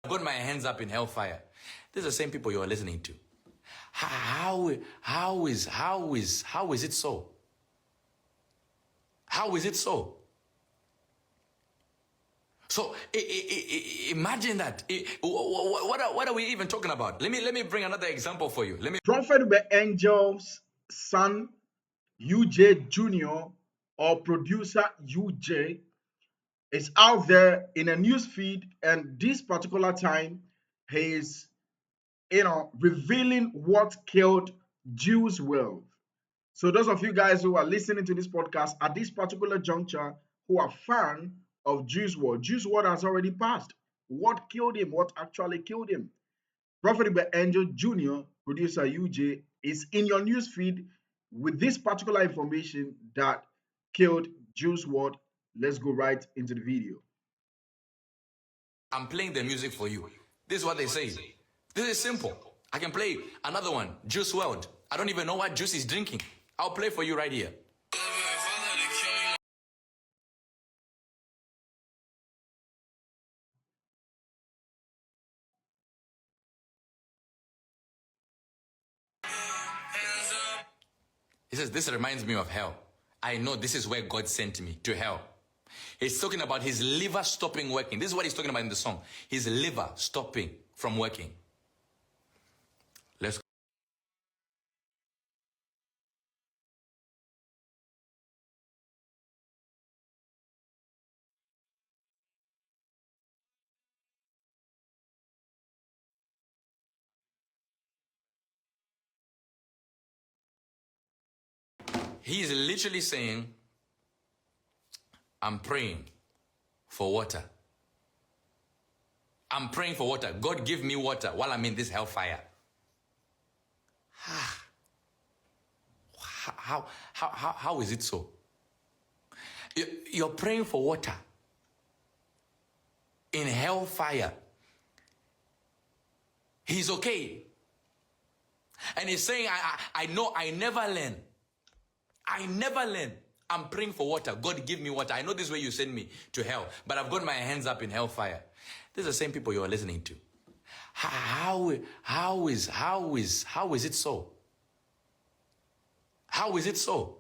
Got my hands up in hellfire. These are the same people you are listening to. How is it so? How is it so? So imagine that. What are we even talking about? Let me bring another example for you. Prophet Angel's son, UJ Jr., or producer UJ, is out there in a news feed, and this particular time he's revealing what killed Juice WRLD. So those of you guys who are listening to this podcast at this particular juncture who are fan of Juice WRLD, Juice WRLD has already passed. What killed him? What actually killed him? Prophet Angel Jr., producer UJ, is in your news feed with this particular information that killed Juice WRLD. Let's go right into the video. I'm playing the music for you. This is what they say. This is simple. I can play another one, Juice WRLD. I don't even know what Juice is drinking. I'll play for you right here. He says, this reminds me of hell. I know this is where God sent me, to hell. He's talking about his liver stopping working. This is what he's talking about in the song. His liver stopping from working. Let's go. He's literally saying, I'm praying for water. I'm praying for water. God, give me water while I'm in this hellfire. How is it so? You're praying for water in hellfire. He's okay. And he's saying, I know I never learn. I never learn. I'm praying for water. God, give me water. I know this is where you send me to hell, but I've got my hands up in hellfire. These are the same people you are listening to. How is it so? How is it so?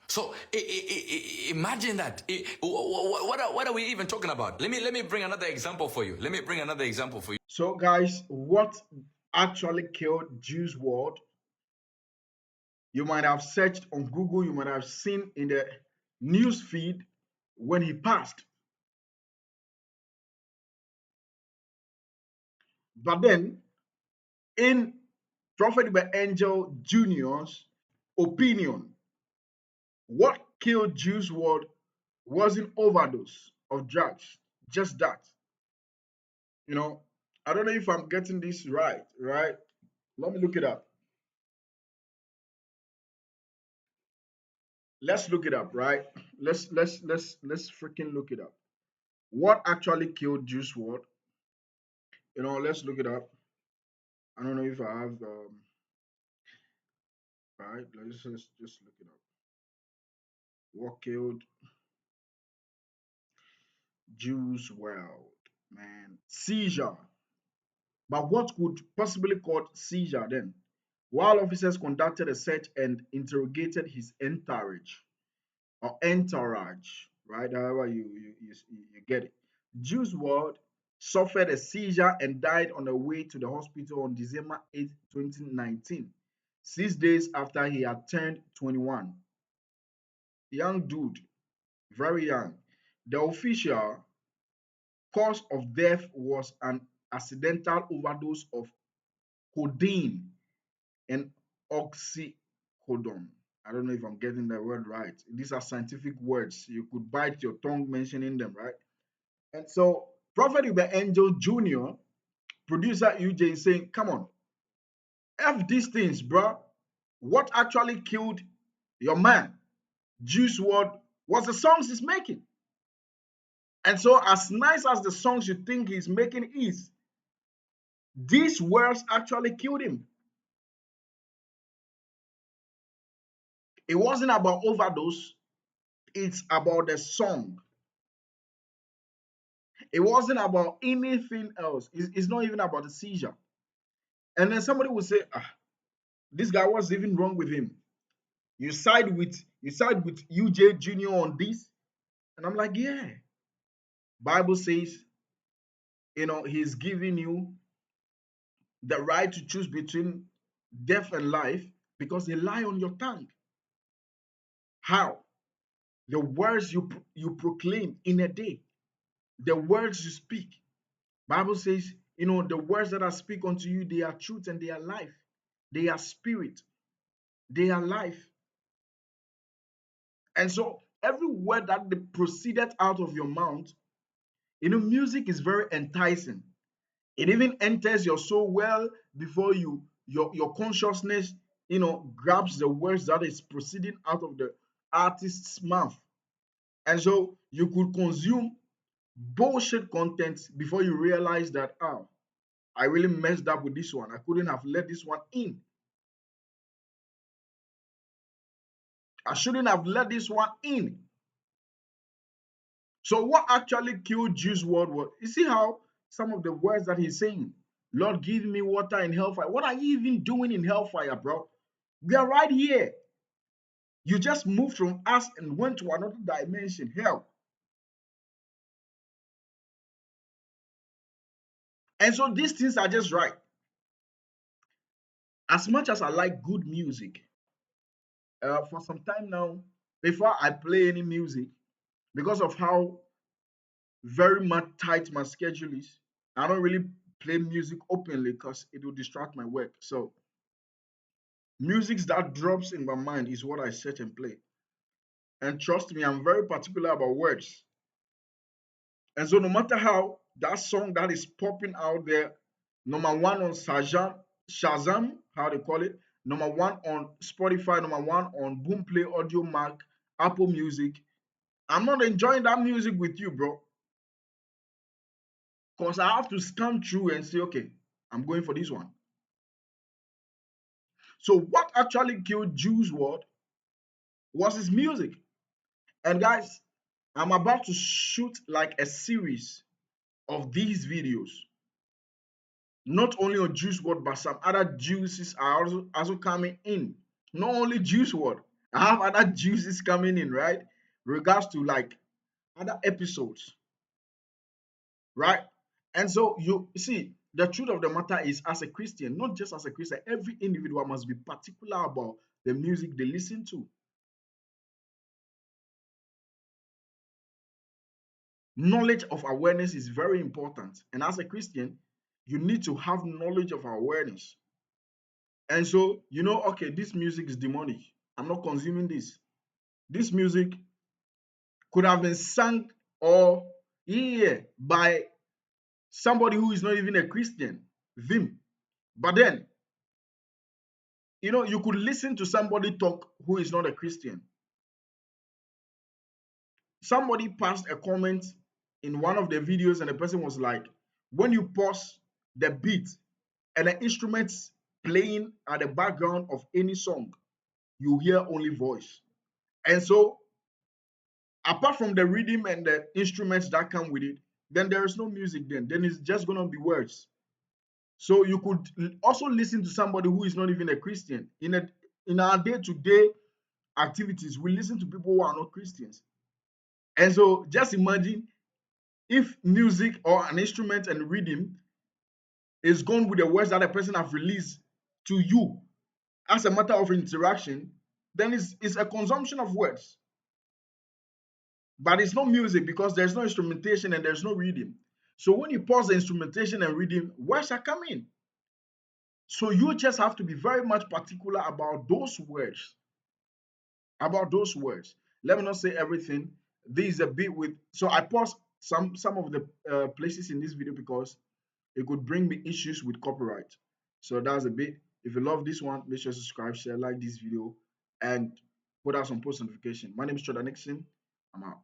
So imagine that. What are we even talking about? Let me bring another example for you. So guys, what actually killed Juice WRLD? You might have searched on Google, you might have seen in the news feed when he passed. But then, in Prophet Angel Jr.'s opinion, what killed Juice WRLD wasn't overdose of drugs, just that. I don't know if I'm getting this right? Let me look it up. Let's look it up, right? Let's freaking look it up. What actually killed Juice WRLD? Let's look it up. I don't know if I have right. Let's just look it up. What killed Juice WRLD? Man, seizure. But what could possibly cause seizure then? While officers conducted a search and interrogated his entourage, right? However you get it. Juice WRLD suffered a seizure and died on the way to the hospital on December 8, 2019, 6 days after he had turned 21. Young dude, very young. The official cause of death was an accidental overdose of codeine and oxycodone. I don't know if I'm getting that word right. These are scientific words. You could bite your tongue mentioning them, right? And so Prophet Angel Jr., producer UJ, is saying, come on, F these things, bro. What actually killed your man, Juice WRLD, was the songs he's making. And so as nice as the songs you think he's making is, these words actually killed him. It wasn't about overdose. it's about the song. It wasn't about anything else. It's not even about the seizure. And then somebody will say, ah, this guy, what's even wrong with him? You side with UJ Junior on this, and I'm like, yeah. Bible says, he's giving you the right to choose between death and life because they lie on your tongue. How? The words you proclaim in a day, the words you speak. Bible says, the words that I speak unto you, they are truth and they are life. They are spirit. They are life. And so every word that proceeded out of your mouth, music is very enticing. It even enters your soul well before your consciousness, grabs the words that is proceeding out of the artist's mouth. And so you could consume bullshit content before you realize that, oh, I really messed up with this one. I couldn't have let this one in. I shouldn't have let this one in. So what actually killed Juice WRLD was, you see how some of the words that he's saying, Lord, give me water in hellfire. What are you even doing in hellfire, bro? We are right here. You just moved from us and went to another dimension, hell. And so these things are just right. As much as I like good music, for some time now, before I play any music, because of how very much tight my schedule is, I don't really play music openly because it will distract my work. So music that drops in my mind is what I set and play. And trust me, I'm very particular about words. And so no matter how that song that is popping out there, number one on Shazam, how they call it, number one on Spotify, number one on Boomplay, Audio Mac, Apple Music, I'm not enjoying that music with you, bro. Because I have to scan through and say, okay, I'm going for this one. So what actually killed Juice WRLD was his music. And guys, I'm about to shoot like a series of these videos. Not only on Juice WRLD, but some other juices are also coming in. Not only Juice WRLD, I have other juices coming in, right? Regards to like other episodes, right? And so you see, the truth of the matter is, as a Christian, not just as a Christian, every individual must be particular about the music they listen to. Knowledge of awareness is very important. And as a Christian, you need to have knowledge of awareness. And so, okay, this music is demonic. I'm not consuming this. This music could have been sung or by somebody who is not even a Christian, them. But then, you could listen to somebody talk who is not a Christian. Somebody passed a comment in one of the videos, and the person was like, when you pause the beat and the instruments playing at the background of any song, you hear only voice. And so, apart from the rhythm and the instruments that come with it, then there is no music then it's just going to be words. So you could also listen to somebody who is not even a Christian. In our day-to-day activities, we listen to people who are not Christians. And so just imagine if music or an instrument and rhythm is gone with the words that a person have released to you as a matter of interaction, then it's a consumption of words. But it's not music because there's no instrumentation and there's no rhythm. So when you pause the instrumentation and rhythm, words are coming. So you just have to be very much particular about those words. About those words. Let me not say everything. This is a bit with. So I paused some of the places in this video because it could bring me issues with copyright. So that's a bit. If you love this one, make sure to subscribe, share, like this video, and put out some post notification. My name is Jordan Nixon. I'm out.